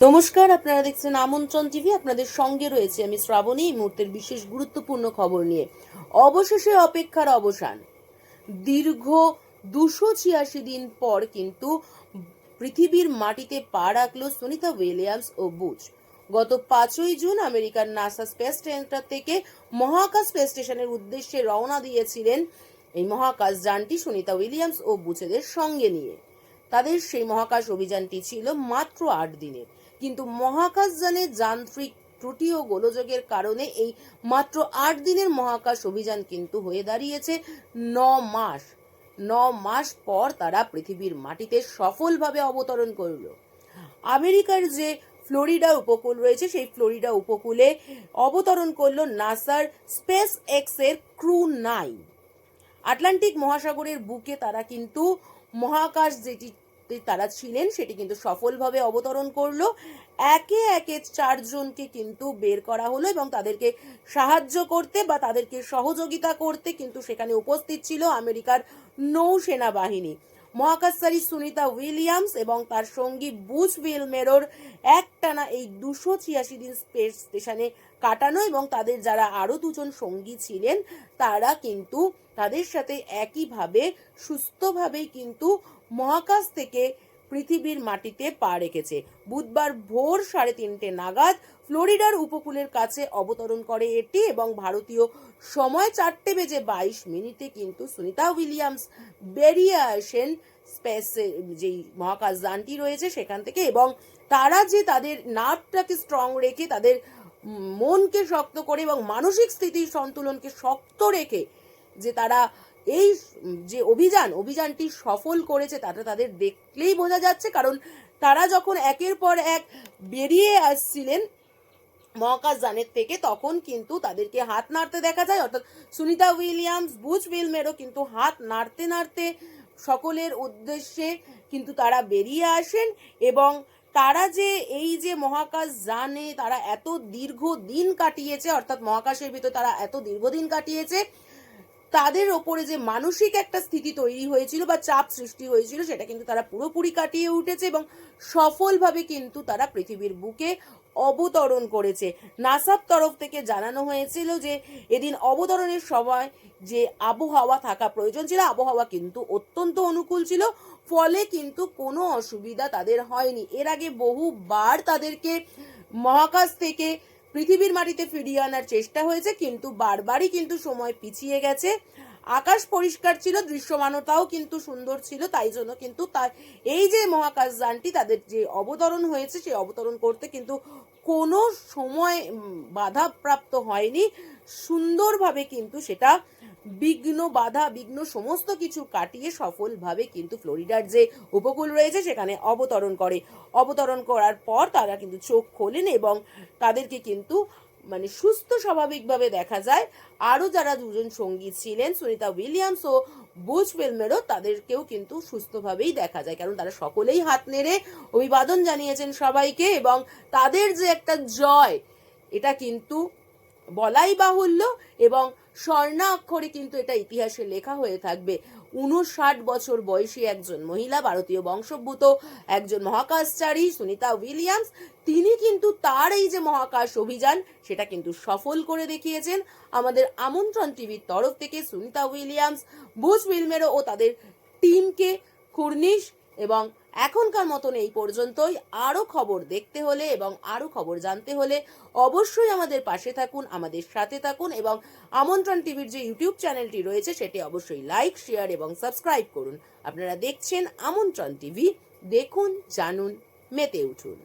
নমস্কার, আপনারা দেখছেন আমন্ত্রণ টিভি। আপনাদের সঙ্গে রয়েছে আমি শ্রাবণী। এই মুহূর্তের বিশেষ গুরুত্বপূর্ণ খবর নিয়ে। অবশেষে অপেক্ষার অবসান। দীর্ঘ 286 দিন পর কিন্তু পৃথিবীর মাটিতে পা রাখল সুনিতা উইলিয়ামস ও বুচ। গত 5ই জুন আমেরিকার নাসা স্পেস সেন্টার থেকে মহাকাশ স্পেস স্টেশনের উদ্দেশ্যে রওনা দিয়েছিলেন এই মহাকাশ যানটি সুনিতা উইলিয়ামস ও বুচেদের সঙ্গে নিয়ে। তাদের সেই মহাকাশ অভিযানটি ছিল মাত্র 8 দিনের, কিন্তু মহাকাশযানে যান্ত্রিক ত্রুটি ও গোলযোগের কারণে এই মাত্র 8 দিনের মহাকাশ অভিযান কিন্তু হয়ে দাঁড়িয়েছে 9 মাস। 9 মাস পর তারা পৃথিবীর মাটিতে সফলভাবে অবতরণ করল। আমেরিকার যে ফ্লোরিডা উপকূল রয়েছে, সেই ফ্লোরিডা উপকূলে অবতরণ করলো নাসার স্পেস এক্স এর ক্রু 9। আটলান্টিক মহাসাগরের বুকে তারা কিন্তু মহাকাশ যেটি তারা ছিলেন সেটি কিন্তু সফলভাবে অবতরণ করলো। একে একে 4 জনকে কিন্তু বের করা হলো এবং তাদেরকে সাহায্য করতে বা তাদেরকে সহযোগিতা করতে কিন্তু সেখানে উপস্থিত ছিল আমেরিকার নৌসেনা বাহিনী। মহাকাশচারী সুনিতা উইলিয়ামস এবং তার সঙ্গী বুচ উইলমেরোর একটানা এই 286 দিন স্পেস স্টেশনে কাটানো এবং তাদের যারা আরো 2 জন সঙ্গী ছিলেন তারা কিন্তু তাদের সাথে একইভাবে সুস্থভাবেই কিন্তু মহাকাশ থেকে পৃথিবীর মাটিতে পা রেখেছে। বুধবার ভোর 3:30 নাগাদ ফ্লোরিডার উপকূলের কাছে অবতরণ করে এটি এবং ভারতীয় সময় 4:22 কিন্তু সুনিতা উইলিয়ামস বেরিয়ে আসেন স্পেসে যেই মহাকাশ যানটি রয়েছে সেখান থেকে। এবং তারা যে তাদের নার্ভটাকে স্ট্রং রেখে, তাদের মনকে শক্ত করে এবং মানসিক স্থিতির সন্তুলনকে শক্ত রেখে যে তারা এই যে অভিযানটি সফল করেছে তাটা তাদের দেখলেই বোঝা যাচ্ছে। কারণ তারা যখন একের পর এক বেরিয়ে আসছিলেন মহাকাশ যানের থেকে তখন কিন্তু তাদেরকে হাত নাড়তে দেখা যায়, অর্থাৎ সুনিতা উইলিয়ামস, বুচ উইলমেরও কিন্তু হাত নাড়তে নাড়তে সকলের উদ্দেশ্যে কিন্তু তারা বেরিয়ে আসেন। এবং তারা যে এই যে মহাকাশ যানে তারা এত দীর্ঘদিন কাটিয়েছে, অর্থাৎ মহাকাশের ভিতর তারা এত দীর্ঘদিন কাটিয়েছে, তাদের ওপরে যে মানসিক একটা স্থিতি তৈরি হয়েছিল বা চাপ সৃষ্টি হয়েছিল সেটা কিন্তু তারা পুরোপুরি কাটিয়ে উঠেছে এবং সফলভাবে কিন্তু তারা পৃথিবীর বুকে অবতরণ করেছে। নাসার তরফ থেকে জানানো হয়েছিল যে এদিন অবতরণের সময় যে আবহাওয়া থাকা প্রয়োজন ছিল, আবহাওয়া কিন্তু অত্যন্ত অনুকূল ছিল, ফলে কিন্তু কোনো অসুবিধা তাদের হয়নি। এর আগে বহুবার তাদেরকে মহাকাশ থেকে পৃথিবীর মাটিতে ফিরিয়ে আনার চেষ্টা হয়েছে, কিন্তু বারবারই কিন্তু সময় পিছিয়ে গেছে। আকাশ পরিষ্কার ছিল, দৃশ্যমানতাও কিন্তু সুন্দর ছিল, তাই জন্য কিন্তু তার এই যে মহাকাশ যানটি তাদের যে অবতরণ হয়েছে সেই অবতরণ করতে কিন্তু কোনো সময় বাধাপ্রাপ্ত হয়নি। সুন্দরভাবে কিন্তু সেটা বিঘ্ন সমস্ত কিছু কাটিয়ে সফলভাবে কিন্তু ফ্লোরিডার যে উপকূল রয়েছে সেখানে অবতরণ করার পর তারা কিন্তু চোখ খোলেন এবং তাদেরকে কিন্তু সুস্থ স্বাভাবিকভাবে দেখা যায়। আরও যারা 2 জন সঙ্গী ছিলেন সুনিতা উইলিয়ামস ও বুচ উইলমেরো তাদেরকেও কিন্তু সুস্থভাবেই দেখা যায়, কারণ তারা সকলেই হাত নেড়ে অভিবাদন জানিয়েছেন সবাইকে। এবং তাদের যে একটা জয় এটা কিন্তু বলাই বাহুল্য এবং স্বর্ণাক্ষরে কিন্তু এটা ইতিহাসে লেখা হয়ে থাকবে। 59 বছর বয়সী একজন মহিলা, ভারতীয় বংশোদ্ভূত একজন মহাকাশচারী সুনিতা উইলিয়ামস, তিনি কিন্তু তার এই যে মহাকাশ অভিযান সেটা কিন্তু সফল করে দেখিয়েছেন। আমাদের আমন্ত্রণ টিভির তরফ থেকে সুনিতা উইলিয়ামস, বুচ উইলমেরো ও তাদের টিমকে কুর্নিশ। এবং এখনকার মতন এই পর্যন্তই। আরও খবর দেখতে হলে এবং আরও খবর জানতে হলে অবশ্যই আমাদের পাশে থাকুন, আমাদের সাথে থাকুন এবং আমন্ত্রণ টিভির যে ইউটিউব চ্যানেলটি রয়েছে সেটি অবশ্যই লাইক, শেয়ার এবং সাবস্ক্রাইব করুন। আপনারা দেখছেন আমন্ত্রণ টিভি। দেখুন, জানুন, মেতে উঠুন।